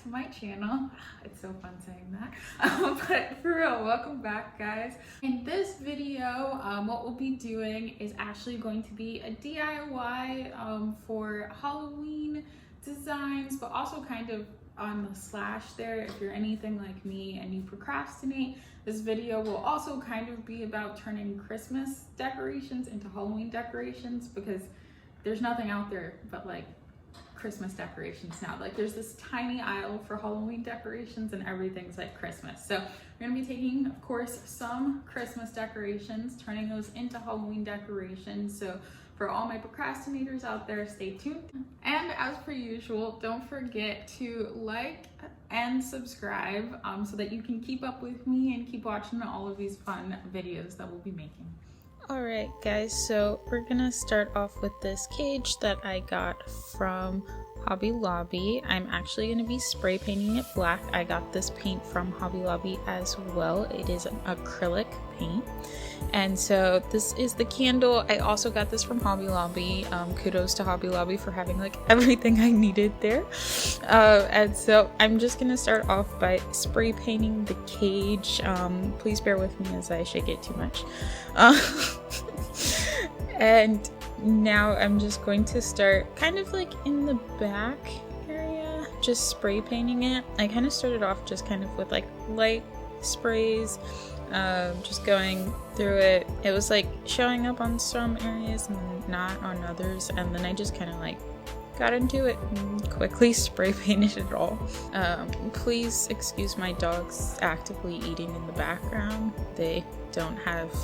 to my channel. It's so fun saying that. But for real, welcome back, guys. In this video, what we'll be doing is actually going to be a DIY for Halloween designs, but also kind of on the slash there. If you're anything like me and you procrastinate, this video will also kind of be about turning Christmas decorations into Halloween decorations, because there's nothing out there but like Christmas decorations now. Like there's this tiny aisle for Halloween decorations and everything's like Christmas. So we're gonna be taking, of course, some Christmas decorations, turning those into Halloween decorations. So for all my procrastinators out there, stay tuned. And as per usual, don't forget to like and subscribe so that you can keep up with me and keep watching all of these fun videos that we'll be making. Alright guys, so we're gonna start off with this cage that I got from Hobby Lobby. I'm actually going to be spray painting it black. I got this paint from Hobby Lobby as well. It is an acrylic paint. And so this is the candle. I also got this from Hobby Lobby. Kudos to Hobby Lobby for having like everything I needed there. And so I'm just going to start off by spray painting the cage. Please bear with me as I shake it too much. And now I'm just going to start kind of like in the back area, just spray painting it. I kind of started off just kind of with like light sprays, just going through it. It was like showing up on some areas and not on others, and then I just kind of like got into it and quickly spray painted it all. Please excuse my dogs actively eating in the background. They don't have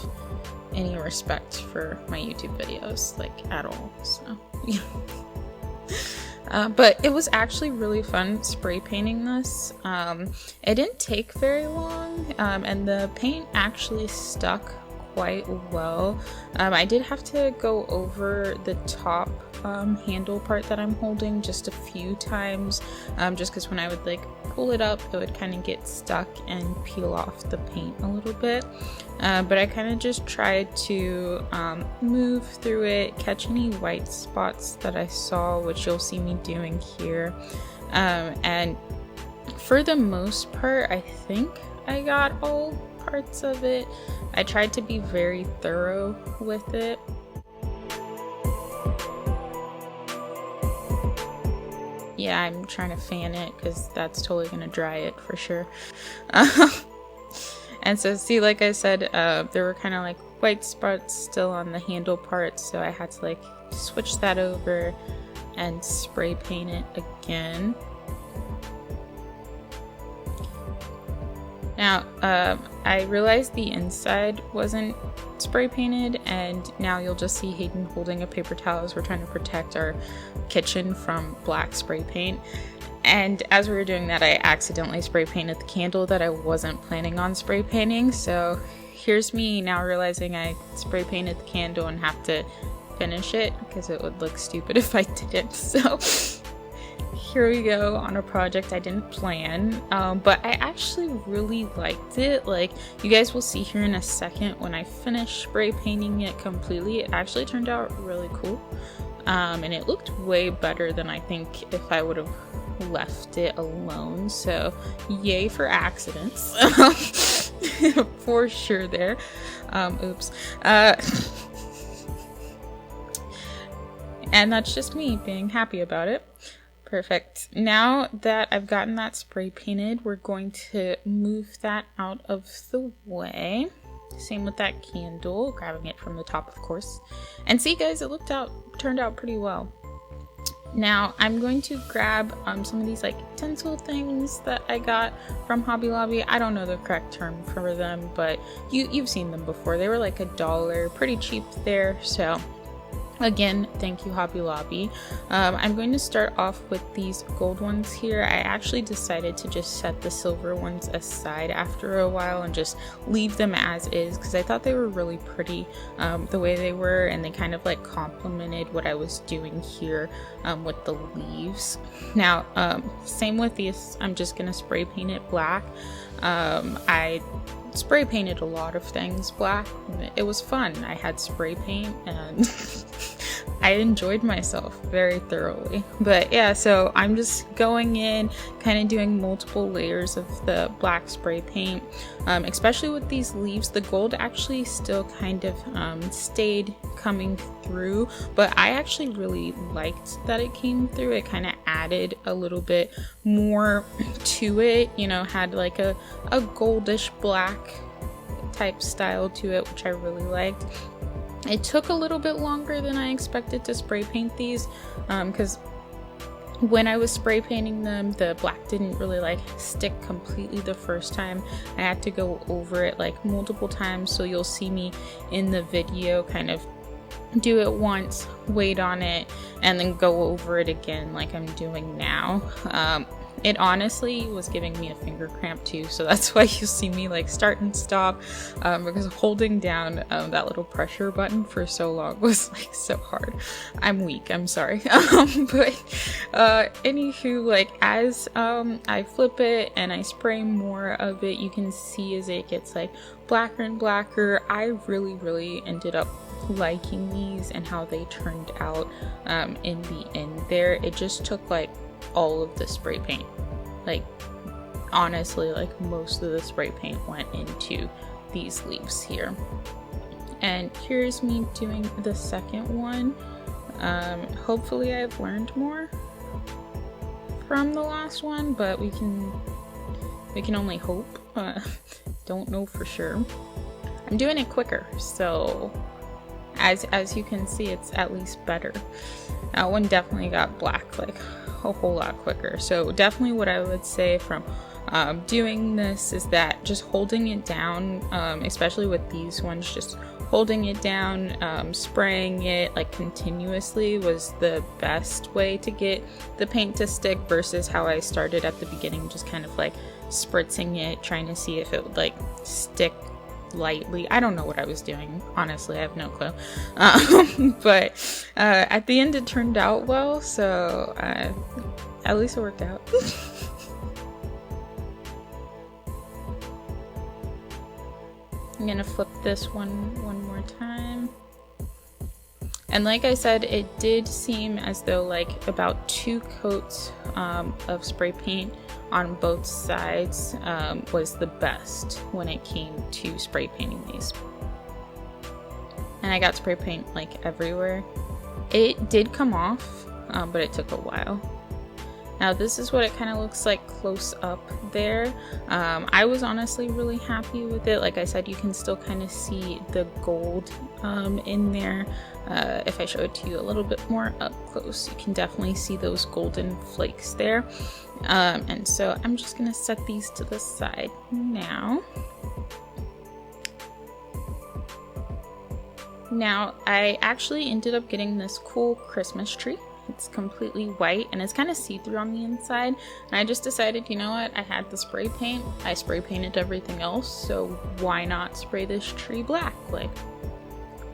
any respect for my YouTube videos, like at all, so yeah. But it was actually really fun spray painting this. It didn't take very long, and the paint actually stuck quite well. I did have to go over the top handle part that I'm holding just a few times, just because when I would like pull it up, it would kind of get stuck and peel off the paint a little bit. But I kind of just tried to move through it, catch any white spots that I saw, which you'll see me doing here. And for the most part, I think I got all parts of it. I tried to be very thorough with it. Yeah, I'm trying to fan it because that's totally gonna dry it for sure. And so see, like I said, there were kind of like white spots still on the handle part, so I had to like switch that over and spray paint it again. Now, I realized the inside wasn't spray painted, and now you'll just see Hayden holding a paper towel as we're trying to protect our kitchen from black spray paint. And as we were doing that, I accidentally spray painted the candle that I wasn't planning on spray painting. So here's me now realizing I spray painted the candle and have to finish it because it would look stupid if I didn't. So here we go on a project I didn't plan, but I actually really liked it. Like you guys will see here in a second, when I finish spray painting it completely, it actually turned out really cool. And it looked way better than I think if I would have left it alone. So yay for accidents. For sure there. Oops. And that's just me being happy about it. Perfect. Now that I've gotten that spray painted, we're going to move that out of the way. Same with that candle, grabbing it from the top, of course. And see guys, it turned out pretty well. Now I'm going to grab some of these like tinsel things that I got from Hobby Lobby. I don't know the correct term for them, but you've seen them before. They were like $1, pretty cheap there. So again, thank you Hobby Lobby. I'm going to start off with these gold ones here. I actually decided to just set the silver ones aside after a while and just leave them as is because I thought they were really pretty the way they were, and they kind of like complemented what I was doing here with the leaves. Now same with these, I'm just gonna spray paint it black. I spray painted a lot of things black. It was fun. I had spray paint and I enjoyed myself very thoroughly. But yeah, so I'm just going in, kind of doing multiple layers of the black spray paint, especially with these leaves. The gold actually still kind of stayed coming through, but I actually really liked that it came through. It kind of added a little bit more to it, you know, had like a goldish black type style to it, which I really liked. It took a little bit longer than I expected to spray paint these, because when I was spray painting them, the black didn't really like stick completely the first time. I had to go over it like multiple times, so you'll see me in the video kind of do it once, wait on it, and then go over it again like I'm doing now. It honestly was giving me a finger cramp too, so that's why you see me like start and stop, because holding down that little pressure button for so long was like so hard. I'm weak, I'm sorry. But anywho, like as I flip it and I spray more of it, you can see as it gets like blacker and blacker. I really ended up liking these and how they turned out in the end there. It just took like all of the spray paint. Like honestly, like most of the spray paint went into these leaves here. And here's me doing the second one. Hopefully I've learned more from the last one, but we can only hope. Don't know for sure. I'm doing it quicker, so as you can see, it's at least better. That one definitely got black like a whole lot quicker. So definitely what I would say from doing this is that just holding it down, especially with these ones, just holding it down, spraying it like continuously was the best way to get the paint to stick, versus how I started at the beginning, just kind of like spritzing it, trying to see if it would like stick lightly. I don't know what I was doing, honestly. I have no clue. But at the end it turned out well, so at least it worked out. I'm gonna flip this one more time. And like I said, it did seem as though like about 2 coats of spray paint on both sides was the best when it came to spray painting these. And I got spray paint like everywhere. It did come off, but it took a while. Now this is what it kind of looks like close up there. I was honestly really happy with it. Like I said, you can still kind of see the gold in there. If I show it to you a little bit more up close, you can definitely see those golden flakes there. And so I'm just gonna set these to the side now. Now I actually ended up getting this cool Christmas tree. It's completely white and it's kind of see-through on the inside, and I just decided, you know what, I had the spray paint, I spray painted everything else, so why not spray this tree black? Like,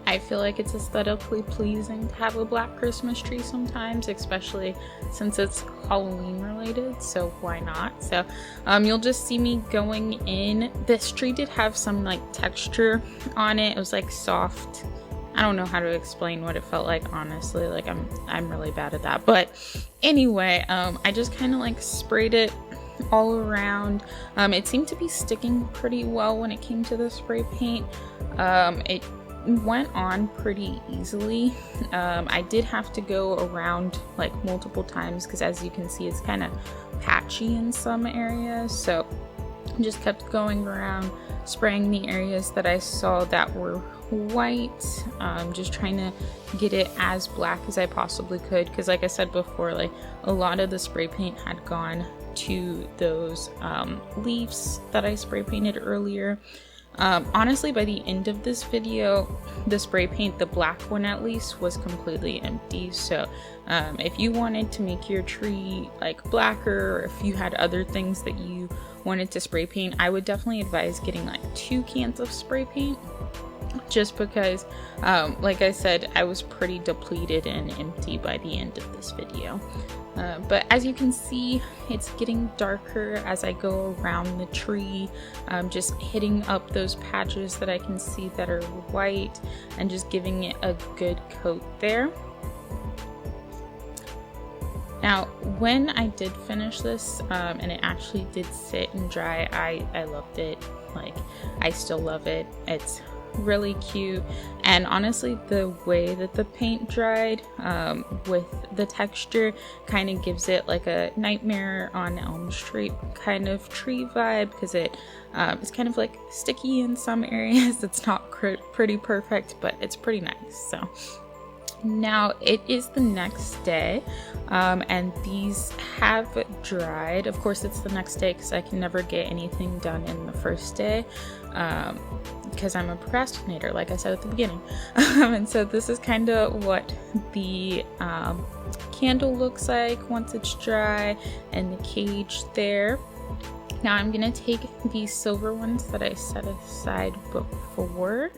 I feel like it's aesthetically pleasing to have a black Christmas tree sometimes, especially since it's Halloween related, so why not? So you'll just see me going in. This tree did have some like texture on it. It was like soft. I don't know how to explain what it felt like, honestly. Like I'm really bad at that. But anyway, I just kind of like sprayed it all around. It seemed to be sticking pretty well when it came to the spray paint. It went on pretty easily. I did have to go around like multiple times because, as you can see, it's kind of patchy in some areas. So I just kept going around, spraying the areas that I saw that were white, just trying to get it as black as I possibly could, because like I said before, like a lot of the spray paint had gone to those leaves that I spray painted earlier. Honestly, by the end of this video, the spray paint, the black one at least, was completely empty. So if you wanted to make your tree like blacker, or if you had other things that you wanted to spray paint, I would definitely advise getting like 2 cans of spray paint, just because like I said, I was pretty depleted and empty by the end of this video. But as you can see, it's getting darker as I go around the tree, just hitting up those patches that I can see that are white and just giving it a good coat there. Now, when I did finish this, and it actually did sit and dry, I loved it. Like, I still love it. It's really cute, and honestly, the way that the paint dried with the texture kind of gives it like a Nightmare on Elm Street kind of tree vibe, because it's kind of like sticky in some areas. It's not pretty perfect, but it's pretty nice. So now it is the next day, and these have dried. Of course, it's the next day because I can never get anything done in the first day, because I'm a procrastinator, like I said at the beginning. And so this is kind of what the candle looks like once it's dry, and the cage there. Now I'm gonna take these silver ones that I set aside before.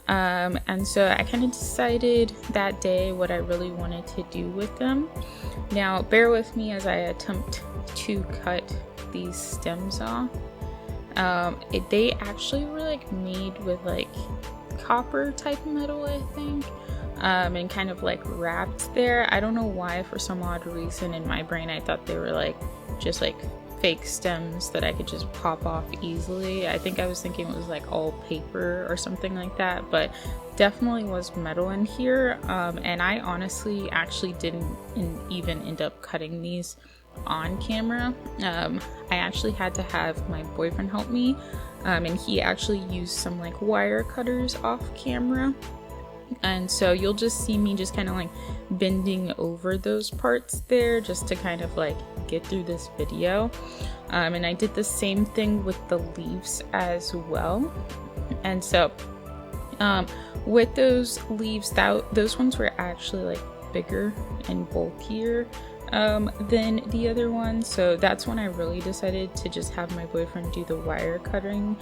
And so I kind of decided that day what I really wanted to do with them. Now bear with me as I attempt to cut these stems off. They actually were like made with like copper type metal, I think, and kind of like wrapped there. I don't know why, for some odd reason in my brain I thought they were like just like fake stems that I could just pop off easily. I think I was thinking it was like all paper or something like that, but definitely was metal in here. And I honestly actually didn't even end up cutting these on camera. I actually had to have my boyfriend help me, and he actually used some like wire cutters off camera. And so you'll just see me just kind of like bending over those parts there just to kind of like get through this video. And I did the same thing with the leaves as well. And so with those leaves, those ones were actually like bigger and bulkier than the other one. So that's when I really decided to just have my boyfriend do the wire cutting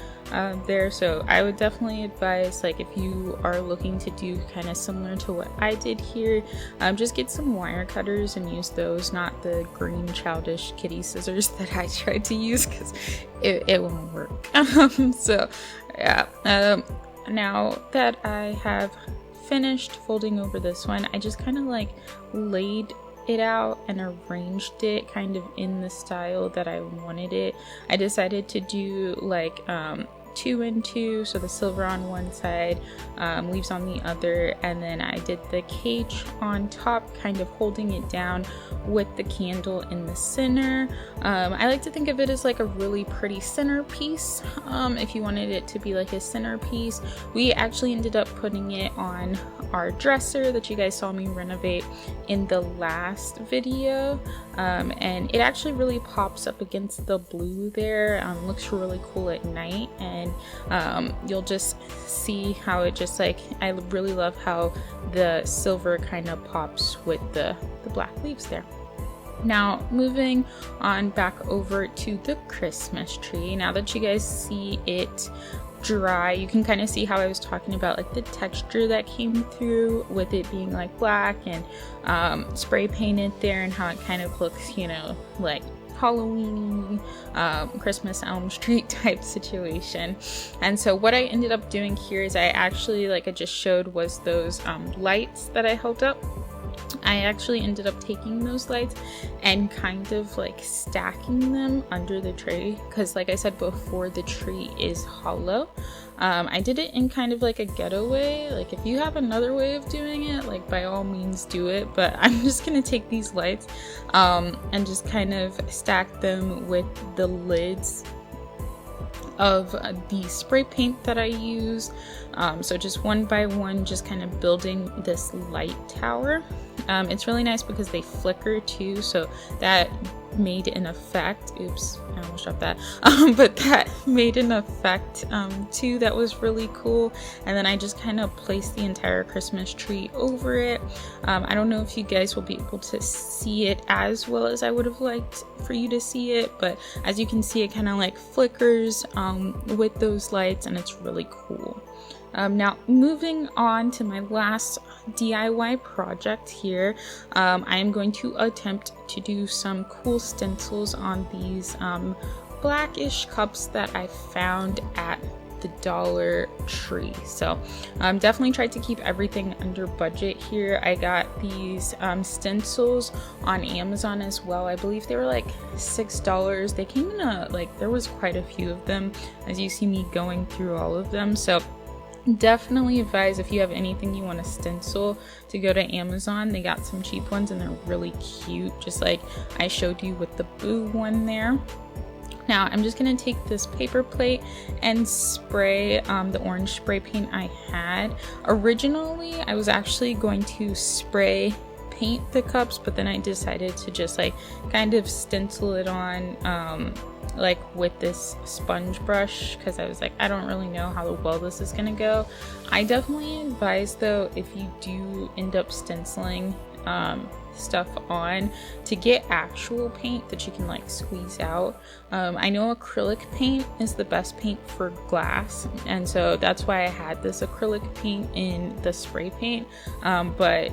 there. So I would definitely advise, like, if you are looking to do kind of similar to what I did here, just get some wire cutters and use those, not the green childish kitty scissors that I tried to use, because it won't work. So yeah, now that I have finished folding over this one, I just kind of like laid it out and arranged it kind of in the style that I wanted it. I decided to do like 2 and 2, so the silver on one side, leaves on the other, and then I did the cage on top, kind of holding it down with the candle in the center. I like to think of it as like a really pretty centerpiece. If you wanted it to be like a centerpiece, we actually ended up putting it on our dresser that you guys saw me renovate in the last video, and it actually really pops up against the blue there. Looks really cool at night, and you'll just see how it just like, I really love how the silver kind of pops with the black leaves there. Now moving on back over to the Christmas tree, now that you guys see it dry, you can kind of see how I was talking about like the texture that came through with it being like black and spray painted there, and how it kind of looks, you know, like Halloween, Christmas Elm Street type situation. And so what I ended up doing here is I actually, like I just showed, was those lights that I held up. I actually ended up taking those lights and kind of like stacking them under the tree, because like I said before, the tree is hollow. I did it in kind of like a ghetto way. Like, if you have another way of doing it, like, by all means do it, but I'm just gonna take these lights and just kind of stack them with the lids of the spray paint that I use. So just one by one, just kind of building this light tower. It's really nice because they flicker too, so that made an effect. Oops, I almost dropped that. But that made an effect too that was really cool. And then I just kind of placed the entire Christmas tree over it. I don't know if you guys will be able to see it as well as I would have liked for you to see it, but as you can see, it kind of like flickers with those lights, and it's really cool. Now moving on to my last DIY project here, I am going to attempt to do some cool stencils on these blackish cups that I found at the Dollar Tree. So definitely tried to keep everything under budget here. I got these stencils on Amazon as well. I believe they were like $6. They came in a, like, there was quite a few of them, as you see me going through all of them. So definitely advise, if you have anything you want to stencil, to go to Amazon. They got some cheap ones and they're really cute, just like I showed you with the Boo one there. Now I'm just going to take this paper plate and spray the orange spray paint I had. Originally I was actually going to spray paint the cups, but then I decided to just like kind of stencil it on like with this sponge brush, because I was like, I don't really know how well this is gonna go. I definitely advise though, if you do end up stenciling stuff on, to get actual paint that you can like squeeze out. I know acrylic paint is the best paint for glass, and so that's why I had this acrylic paint in the spray paint, but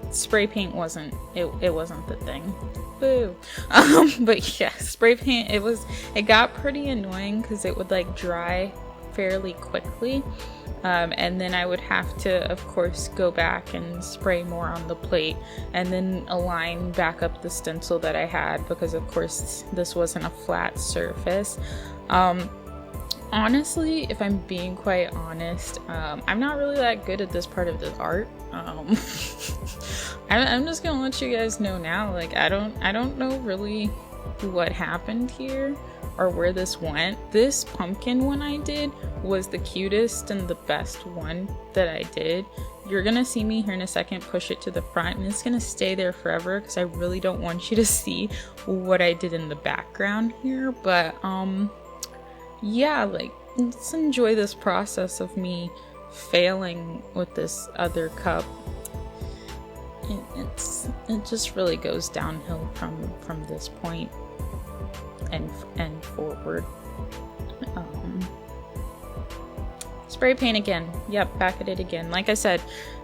spray paint wasn't the thing. Boo. But yeah, spray paint, it got pretty annoying because it would like dry fairly quickly, and then I would have to, of course, go back and spray more on the plate and then align back up the stencil that I had, because of course this wasn't a flat surface. Honestly, if I'm being quite honest, I'm not really that good at this part of the art. I'm just gonna let you guys know now, like I don't know really what happened here or where this went. This pumpkin one I did was the cutest and the best one that I did. You're gonna see me here in a second push it to the front, and it's gonna stay there forever because I really don't want you to see what I did in the background here. But yeah, like, let's enjoy this process of me failing with this other cup. It just really goes downhill from this point and forward. Spray paint again. Yep, back at it again. Like I said,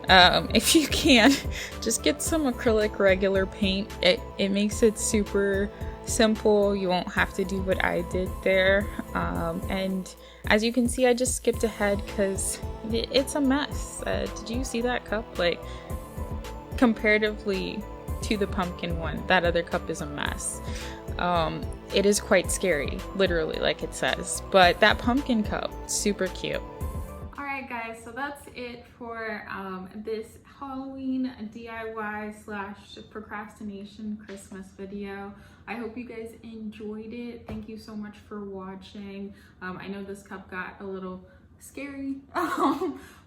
if you can, just get some acrylic regular paint. It makes it super simple. You won't have to do what I did there. And as you can see, I just skipped ahead because it's a mess. Did you see that cup? Like, comparatively to the pumpkin one, that other cup is a mess. It is quite scary, literally, like it says. But that pumpkin cup, super cute. Alright guys, so that's it for this Halloween DIY / procrastination Christmas video. I hope you guys enjoyed it. Thank you so much for watching. I know this cup got a little scary,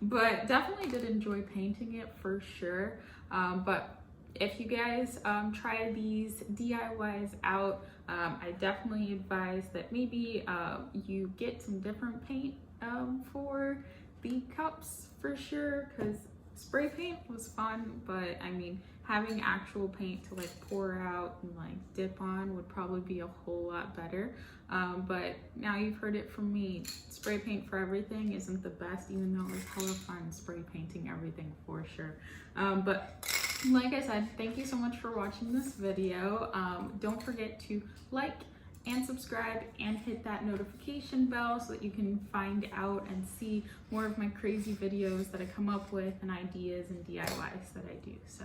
but definitely did enjoy painting it for sure. But if you guys try these DIYs out, I definitely advise that maybe you get some different paint for the cups for sure, because spray paint was fun, but I mean, having actual paint to like pour out and like dip on would probably be a whole lot better. But now you've heard it from me, spray paint for everything isn't the best, even though it was hella fun spray painting everything for sure. But like I said, thank you so much for watching this video. Don't forget to like and subscribe and hit that notification bell so that you can find out and see more of my crazy videos that I come up with and ideas and DIYs that I do. So